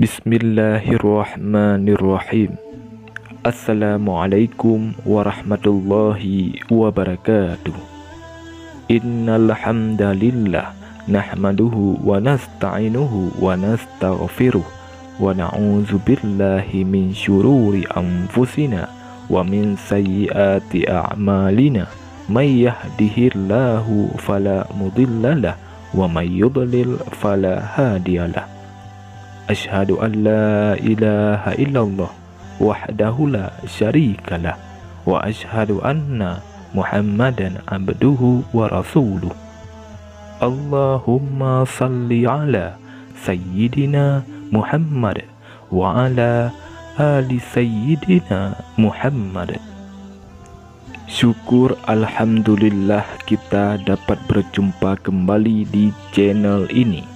Bismillahirrahmanirrahim. Assalamualaikum warahmatullahi wabarakatuh. Innal hamdalillah nahmaduhu wa nasta'inuhu wa nastaghfiruh wa na'udzu billahi min syururi anfusina wa min sayyiati a'malina. May yahdihillahu fala mudhillalah wa may yudlil fala hadiyalah. Asyhadu an la ilaha illallah wahdahu la syarikalah wa asyhadu anna Muhammadan abduhu wa rasuluh. Allahumma salli ala sayyidina Muhammad wa ala ali sayyidina Muhammad. Syukur alhamdulillah kita dapat berjumpa kembali di channel ini.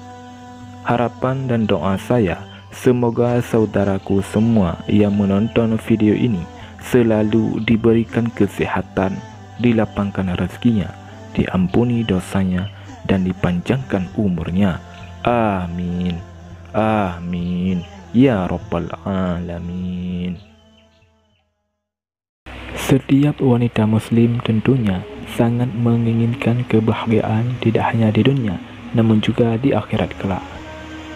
Harapan dan doa saya, semoga saudaraku semua yang menonton video ini selalu diberikan kesehatan, dilapangkan rezekinya, diampuni dosanya, dan dipanjangkan umurnya. Amin. Amin. Ya Rabbal Alamin. Setiap wanita muslim tentunya sangat menginginkan kebahagiaan tidak hanya di dunia, namun juga di akhirat kelak.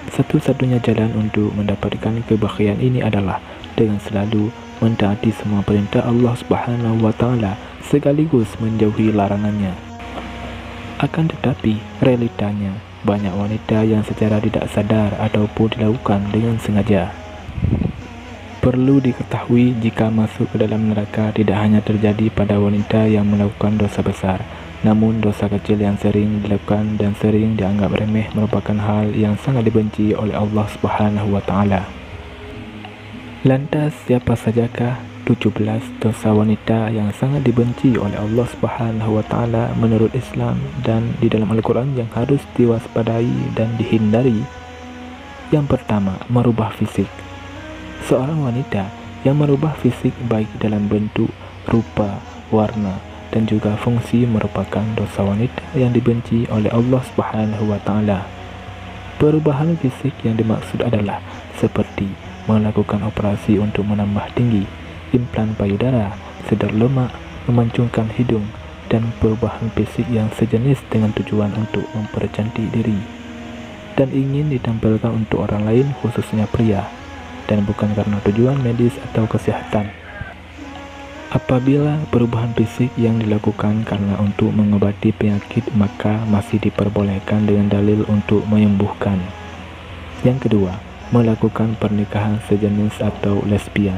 Satu-satunya jalan untuk mendapatkan kebahagiaan ini adalah dengan selalu mentaati semua perintah Allah Subhanahu wa Ta'ala sekaligus menjauhi larangannya. Akan tetapi, realitanya banyak wanita yang secara tidak sadar ataupun dilakukan dengan sengaja. Perlu diketahui, jika masuk ke dalam neraka tidak hanya terjadi pada wanita yang melakukan dosa besar, namun dosa kecil yang sering dilakukan dan sering dianggap remeh merupakan hal yang sangat dibenci oleh Allah Subhanahu wa Ta'ala. Lantas, siapa sajakah 17 dosa wanita yang sangat dibenci oleh Allah Subhanahu wa Ta'ala menurut Islam dan di dalam Al-Quran yang harus diwaspadai dan dihindari? Yang pertama, merubah fisik. Seorang wanita yang merubah fisik baik dalam bentuk, rupa, warna, dan juga fungsi merupakan dosa wanita yang dibenci oleh Allah Subhanahu wa Ta'ala. Perubahan fisik yang dimaksud adalah seperti melakukan operasi untuk menambah tinggi, implan payudara, sedar lemak, memancungkan hidung, dan perubahan fisik yang sejenis dengan tujuan untuk mempercantik diri dan ingin ditampilkan untuk orang lain, khususnya pria, dan bukan karena tujuan medis atau kesehatan. Apabila perubahan fisik yang dilakukan karena untuk mengobati penyakit, maka masih diperbolehkan dengan dalil untuk menyembuhkan. Yang kedua, melakukan pernikahan sejenis atau lesbian.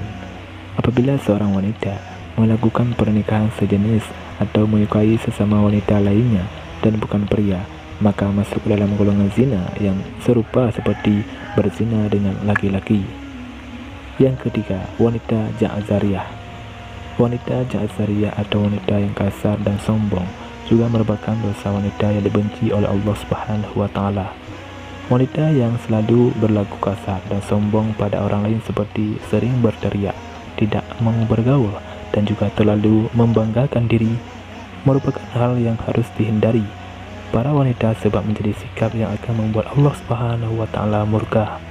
Apabila seorang wanita melakukan pernikahan sejenis atau menyukai sesama wanita lainnya dan bukan pria, maka masuk dalam golongan zina yang serupa seperti berzina dengan laki-laki. Yang ketiga, wanita ja'zariyah. Wanita ja'zariyah atau wanita yang kasar dan sombong juga merupakan dosa wanita yang dibenci oleh Allah Subhanahu wa Ta'ala. Wanita yang selalu berlaku kasar dan sombong pada orang lain seperti sering berteriak, tidak mau bergaul, dan juga terlalu membanggakan diri merupakan hal yang harus dihindari para wanita sebab menjadi sikap yang akan membuat Allah Subhanahu wa Ta'ala murka.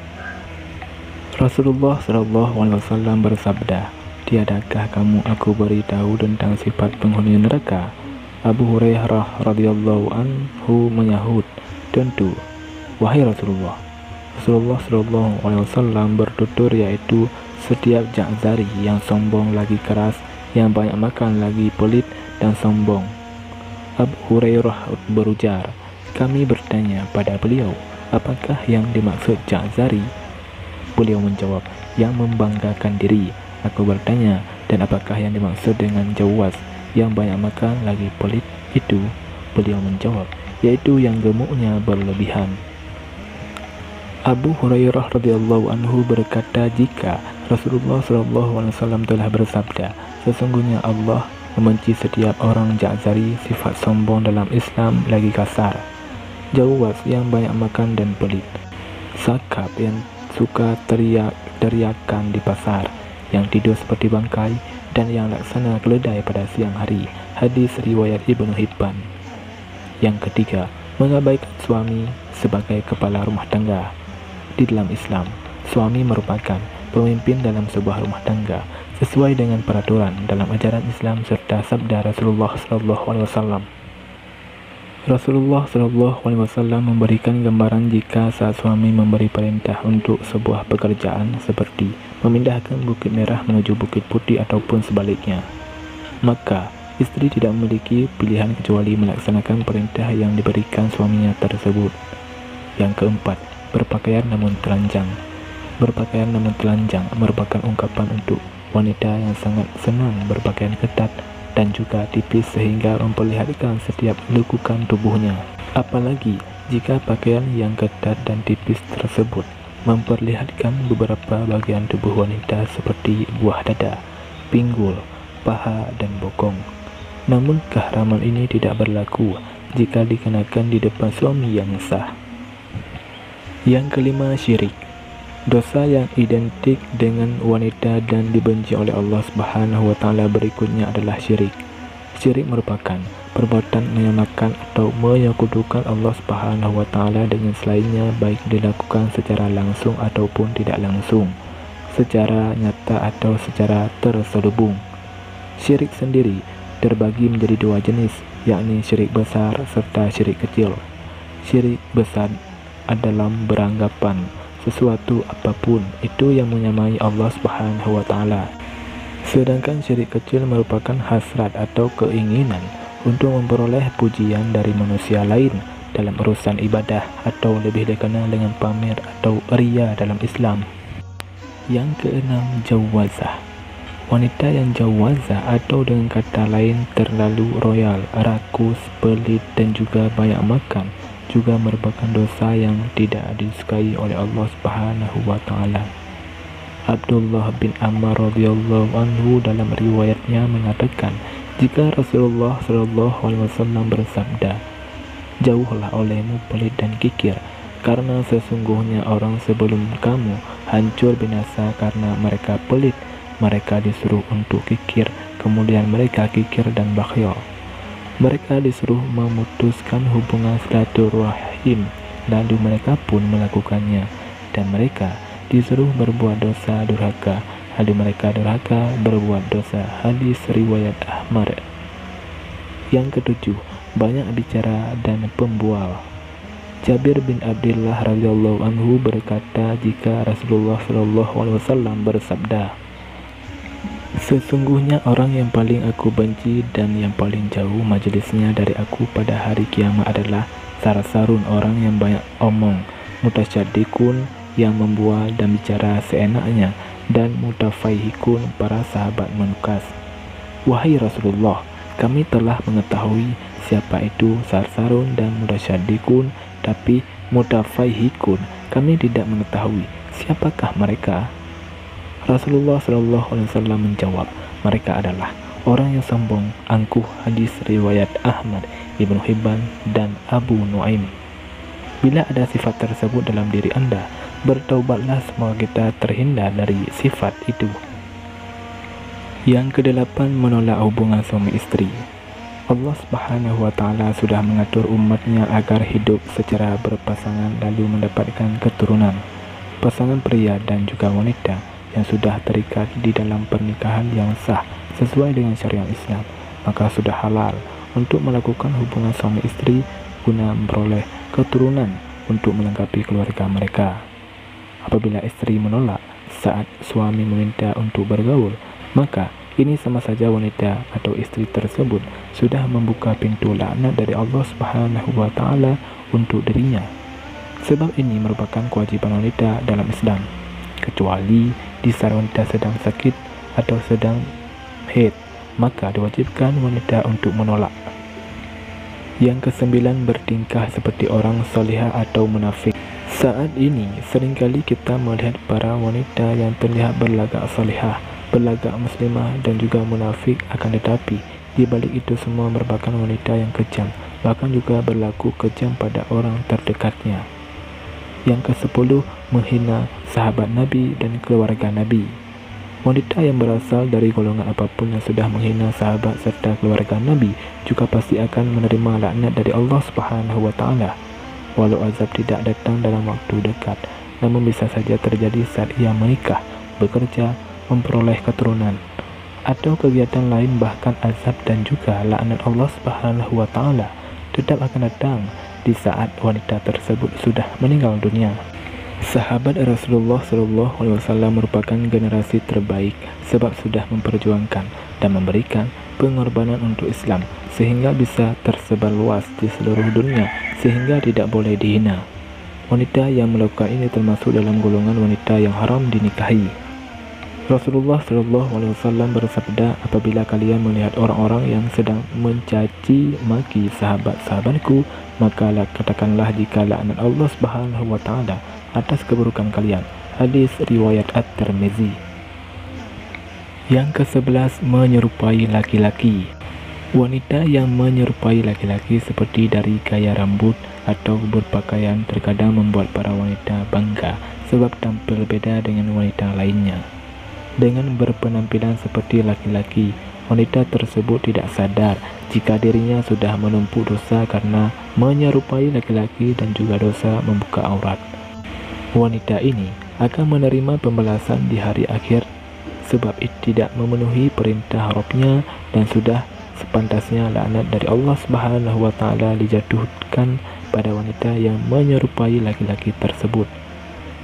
Rasulullah SAW bersabda, "Tiadakah kamu aku beritahu tentang sifat penghuni neraka?" Abu Hurairah radhiyallahu anhu menyahut, "Tentu, wahai Rasulullah." Rasulullah SAW bertutur, yaitu setiap ja'zari yang sombong lagi keras, yang banyak makan lagi pelit dan sombong. Abu Hurairah berujar, kami bertanya pada beliau, apakah yang dimaksud ja'zari? Beliau menjawab, yang membanggakan diri. Aku bertanya, dan apakah yang dimaksud dengan jawaz, yang banyak makan lagi pelit itu? Beliau menjawab, yaitu yang gemuknya berlebihan. Abu Hurairah radhiyallahu anhu berkata, jika Rasulullah SAW telah bersabda, sesungguhnya Allah membenci setiap orang ja'zari, sifat sombong dalam Islam lagi kasar, jawaz yang banyak makan dan pelit, sakap yang suka teriakan di pasar, yang tidur seperti bangkai, dan yang laksana keledai pada siang hari. Hadis riwayat Ibnu Hibban. Yang ketiga, mengabaikan suami sebagai kepala rumah tangga. Di dalam Islam, Suami merupakan pemimpin dalam sebuah rumah tangga sesuai dengan peraturan dalam ajaran Islam serta sabda Rasulullah SAW. Rasulullah SAW memberikan gambaran jika saat suami memberi perintah untuk sebuah pekerjaan seperti memindahkan Bukit Merah menuju Bukit Putih ataupun sebaliknya, maka istri tidak memiliki pilihan kecuali melaksanakan perintah yang diberikan suaminya tersebut. Yang keempat, berpakaian namun telanjang. Berpakaian namun telanjang merupakan ungkapan untuk wanita yang sangat senang berpakaian ketat dan juga tipis sehingga memperlihatkan setiap lekukan tubuhnya. Apalagi jika pakaian yang ketat dan tipis tersebut memperlihatkan beberapa bagian tubuh wanita seperti buah dada, pinggul, paha, dan bokong. Namun keharaman ini tidak berlaku jika dikenakan di depan suami yang sah. Yang kelima, syirik. Dosa yang identik dengan wanita dan dibenci oleh Allah Subhanahu wa Ta'ala berikutnya adalah syirik. Syirik merupakan perbuatan menyamakan atau menyekutukan Allah Subhanahu wa Ta'ala dengan selainnya, baik dilakukan secara langsung ataupun tidak langsung, secara nyata atau secara terselubung. Syirik sendiri terbagi menjadi dua jenis, yakni syirik besar serta syirik kecil. Syirik besar adalah beranggapan sesuatu apapun itu yang menyamai Allah Subhanahu wa Ta'ala. Sedangkan syirik kecil merupakan hasrat atau keinginan untuk memperoleh pujian dari manusia lain dalam urusan ibadah, atau lebih dikenal dengan pamer atau riya dalam Islam. Yang keenam, jawazah. Wanita yang jawazah atau dengan kata lain terlalu royal, rakus, pelit, dan juga banyak makan juga merupakan dosa yang tidak disukai oleh Allah Subhanahu wa Ta'ala. Abdullah bin Ammar radhiyallahu anhu dalam riwayatnya mengatakan, jika Rasulullah SAW bersabda, "Jauhlah olehmu pelit dan kikir, karena sesungguhnya orang sebelum kamu hancur binasa karena mereka pelit, mereka disuruh untuk kikir, kemudian mereka kikir dan bakhil. Mereka disuruh memutuskan hubungan silaturahim, lalu mereka pun melakukannya, dan mereka disuruh berbuat dosa durhaka, lalu mereka durhaka berbuat dosa." Hadis riwayat Ahmad. Yang ketujuh, banyak bicara dan pembual. Jabir bin Abdullah radhiyallahu anhu berkata, jika Rasulullah SAW bersabda, "Sesungguhnya orang yang paling aku benci dan yang paling jauh majelisnya dari aku pada hari kiamat adalah sarsarun, orang yang banyak omong, mutasyaddiqun, yang membual dan bicara seenaknya, dan mutafaihikun, para sahabat menukas." Wahai Rasulullah, kami telah mengetahui siapa itu sarsarun dan mutasyaddiqun, tapi mutafaihikun kami tidak mengetahui siapakah mereka. Rasulullah SAW menjawab, mereka adalah orang yang sombong, angkuh. Hadis riwayat Ahmad, Ibnu Hibban, dan Abu Nuaim. Bila ada sifat tersebut dalam diri Anda, bertaubatlah semoga kita terhindar dari sifat itu. Yang kedelapan, menolak hubungan suami istri. Allah Subhanahu wa Ta'ala sudah mengatur umatnya agar hidup secara berpasangan lalu mendapatkan keturunan. Pasangan pria dan juga wanita yang sudah terikat di dalam pernikahan yang sah sesuai dengan syariat Islam, maka sudah halal untuk melakukan hubungan suami istri guna memperoleh keturunan untuk melengkapi keluarga mereka. Apabila istri menolak saat suami meminta untuk bergaul, maka ini sama saja wanita atau istri tersebut sudah membuka pintu laknat dari Allah Subhanahu wa Ta'ala untuk dirinya. Sebab ini merupakan kewajiban wanita dalam Islam, kecuali di saat wanita sedang sakit atau sedang haid, maka diwajibkan wanita untuk menolak. Yang kesembilan, bertingkah seperti orang salihah atau munafik. Saat ini seringkali kita melihat para wanita yang terlihat berlagak salihah, berlagak muslimah, dan juga munafik, akan tetapi di balik itu semua merupakan wanita yang kejam, bahkan juga berlaku kejam pada orang terdekatnya. Yang ke-10, menghina sahabat Nabi dan keluarga Nabi. Wanita yang berasal dari golongan apapun yang sudah menghina sahabat serta keluarga Nabi juga pasti akan menerima laknat dari Allah Subhanahu wa Ta'ala. Walau azab tidak datang dalam waktu dekat, namun bisa saja terjadi saat ia menikah, bekerja, memperoleh keturunan, atau kegiatan lain. Bahkan azab dan juga laknat Allah Subhanahu wa Ta'ala tetap akan datang di saat wanita tersebut sudah meninggal dunia. Sahabat Rasulullah SAW merupakan generasi terbaik sebab sudah memperjuangkan dan memberikan pengorbanan untuk Islam sehingga bisa tersebar luas di seluruh dunia sehingga tidak boleh dihina. Wanita yang melakukan ini termasuk dalam golongan wanita yang haram dinikahi. Rasulullah SAW bersabda, apabila kalian melihat orang-orang yang sedang mencaci maki sahabat-sahabatku, maka katakanlah jika laknat Allah Subhanahu wa Ta'ala atas keburukan kalian. Hadis riwayat At-Tirmizi. Yang ke-11, menyerupai laki-laki. Wanita yang menyerupai laki-laki seperti dari gaya rambut atau berpakaian terkadang membuat para wanita bangga sebab tampil beda dengan wanita lainnya. Dengan berpenampilan seperti laki-laki, wanita tersebut tidak sadar jika dirinya sudah menumpuk dosa karena menyerupai laki-laki dan juga dosa membuka aurat. Wanita ini akan menerima pembalasan di hari akhir sebab tidak memenuhi perintah Rabbnya dan sudah sepantasnya laknat dari Allah Subhanahu wa Ta'ala dijatuhkan pada wanita yang menyerupai laki-laki tersebut.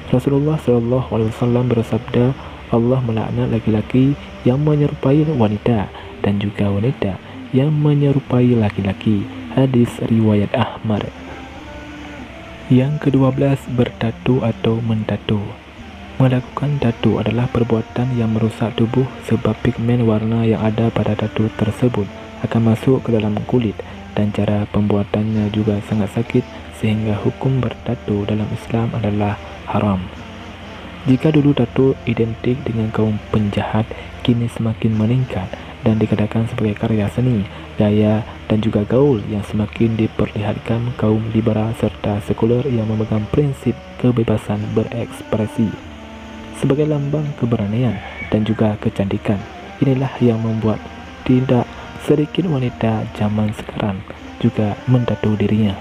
Rasulullah SAW bersabda, Allah melaknat laki-laki yang menyerupai wanita dan juga wanita yang menyerupai laki-laki. Hadis riwayat Ahmad. Yang ke-12, bertatu atau mentatu. Melakukan tatu adalah perbuatan yang merusak tubuh sebab pigmen warna yang ada pada tatu tersebut akan masuk ke dalam kulit dan cara pembuatannya juga sangat sakit sehingga hukum bertatu dalam Islam adalah haram. Jika dulu tatu identik dengan kaum penjahat, kini semakin meningkat dan dikatakan sebagai karya seni, gaya, dan juga gaul yang semakin diperlihatkan kaum liberal serta sekuler yang memegang prinsip kebebasan berekspresi sebagai lambang keberanian dan juga kecantikan. Inilah yang membuat tidak sedikit wanita zaman sekarang juga mentatu dirinya.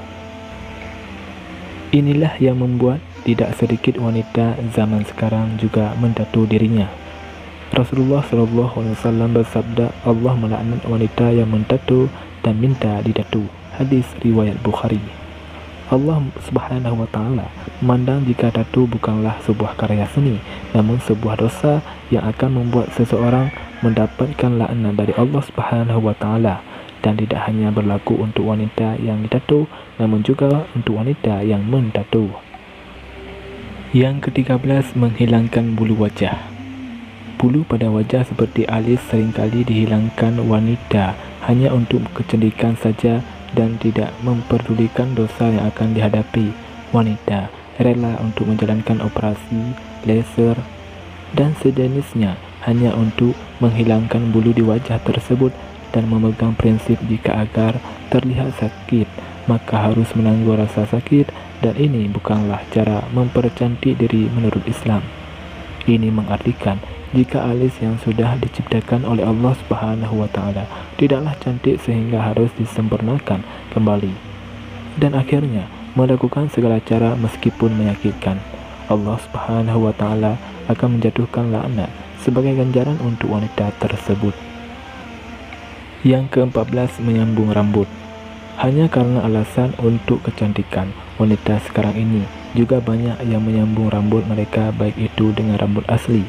Inilah yang membuat tidak sedikit wanita zaman sekarang juga mentatu dirinya. Rasulullah SAW bersabda, Allah melaknat wanita yang mentatu dan minta didatu. Hadis riwayat Bukhari. Allah Subhanahu wa Ta'ala memandang jika tatu bukanlah sebuah karya seni, namun sebuah dosa yang akan membuat seseorang mendapatkan laknat dari Allah Subhanahu wa Ta'ala, dan tidak hanya berlaku untuk wanita yang ditatu, namun juga untuk wanita yang mentatu. Yang ke-13, menghilangkan bulu wajah. Bulu pada wajah seperti alis seringkali dihilangkan wanita hanya untuk kecantikan saja dan tidak memperdulikan dosa yang akan dihadapi. Wanita rela untuk menjalankan operasi, laser, dan sejenisnya hanya untuk menghilangkan bulu di wajah tersebut dan memegang prinsip jika agar terlihat sakit, maka harus menanggung rasa sakit, dan ini bukanlah cara mempercantik diri menurut Islam. Ini mengartikan jika alis yang sudah diciptakan oleh Allah Subhanahu wa Ta'ala tidaklah cantik sehingga harus disempurnakan kembali, dan akhirnya melakukan segala cara meskipun menyakitkan. Allah Subhanahu wa Ta'ala akan menjatuhkan laknat sebagai ganjaran untuk wanita tersebut. Yang ke-14, menyambung rambut. Hanya karena alasan untuk kecantikan, wanita sekarang ini juga banyak yang menyambung rambut mereka, baik itu dengan rambut asli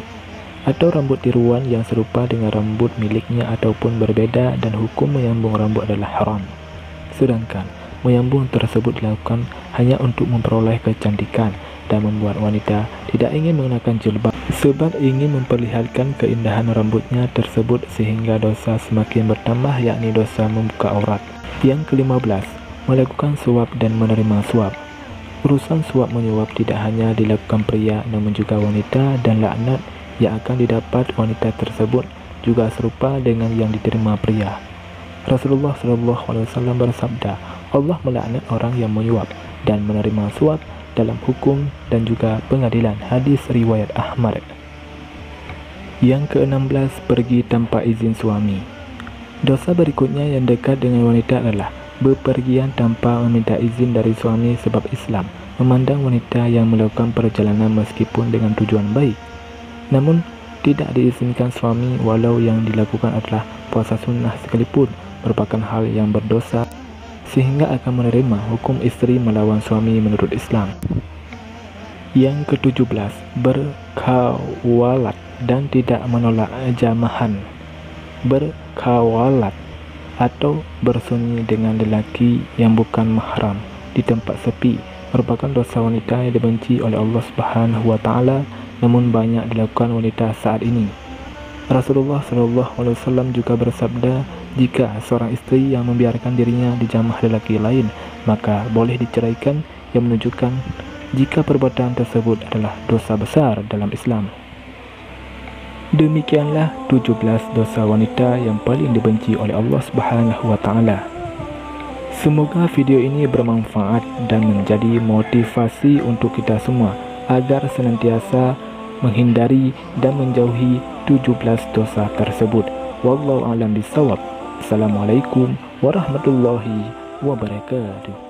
atau rambut tiruan yang serupa dengan rambut miliknya ataupun berbeda, dan hukum menyambung rambut adalah haram. Sedangkan menyambung tersebut dilakukan hanya untuk memperoleh kecantikan dan membuat wanita tidak ingin mengenakan jilbab sebab ingin memperlihatkan keindahan rambutnya tersebut, sehingga dosa semakin bertambah, yakni dosa membuka aurat. Yang ke-15, melakukan suap dan menerima suap. Urusan suap menyuap tidak hanya dilakukan pria namun juga wanita, dan laknat yang akan didapat wanita tersebut juga serupa dengan yang diterima pria. Rasulullah SAW bersabda, Allah melaknat orang yang menyuap dan menerima suap dalam hukum dan juga pengadilan. Hadis riwayat Ahmad. Yang ke-16, pergi tanpa izin suami. Dosa berikutnya yang dekat dengan wanita adalah bepergian tanpa meminta izin dari suami, sebab Islam memandang wanita yang melakukan perjalanan meskipun dengan tujuan baik, namun tidak diizinkan suami walau yang dilakukan adalah puasa sunnah sekalipun merupakan hal yang berdosa sehingga akan menerima hukum istri melawan suami menurut Islam. Yang ke-17, berkawalat dan tidak menolak jamahan. Berkawalat atau bersunyi dengan lelaki yang bukan mahram di tempat sepi merupakan dosa wanita yang dibenci oleh Allah Subhanahu wa taala, namun banyak dilakukan wanita saat ini. Rasulullah SAW juga bersabda, jika seorang istri yang membiarkan dirinya dijamah lelaki lain, maka boleh diceraikan, yang menunjukkan jika perbuatan tersebut adalah dosa besar dalam Islam. Demikianlah 17 dosa wanita yang paling dibenci oleh Allah Subhanahu wa taala. Semoga video ini bermanfaat dan menjadi motivasi untuk kita semua agar senantiasa menghindari dan menjauhi 17 dosa tersebut. Wallahu a'lam bishawab. Assalamualaikum warahmatullahi wabarakatuh.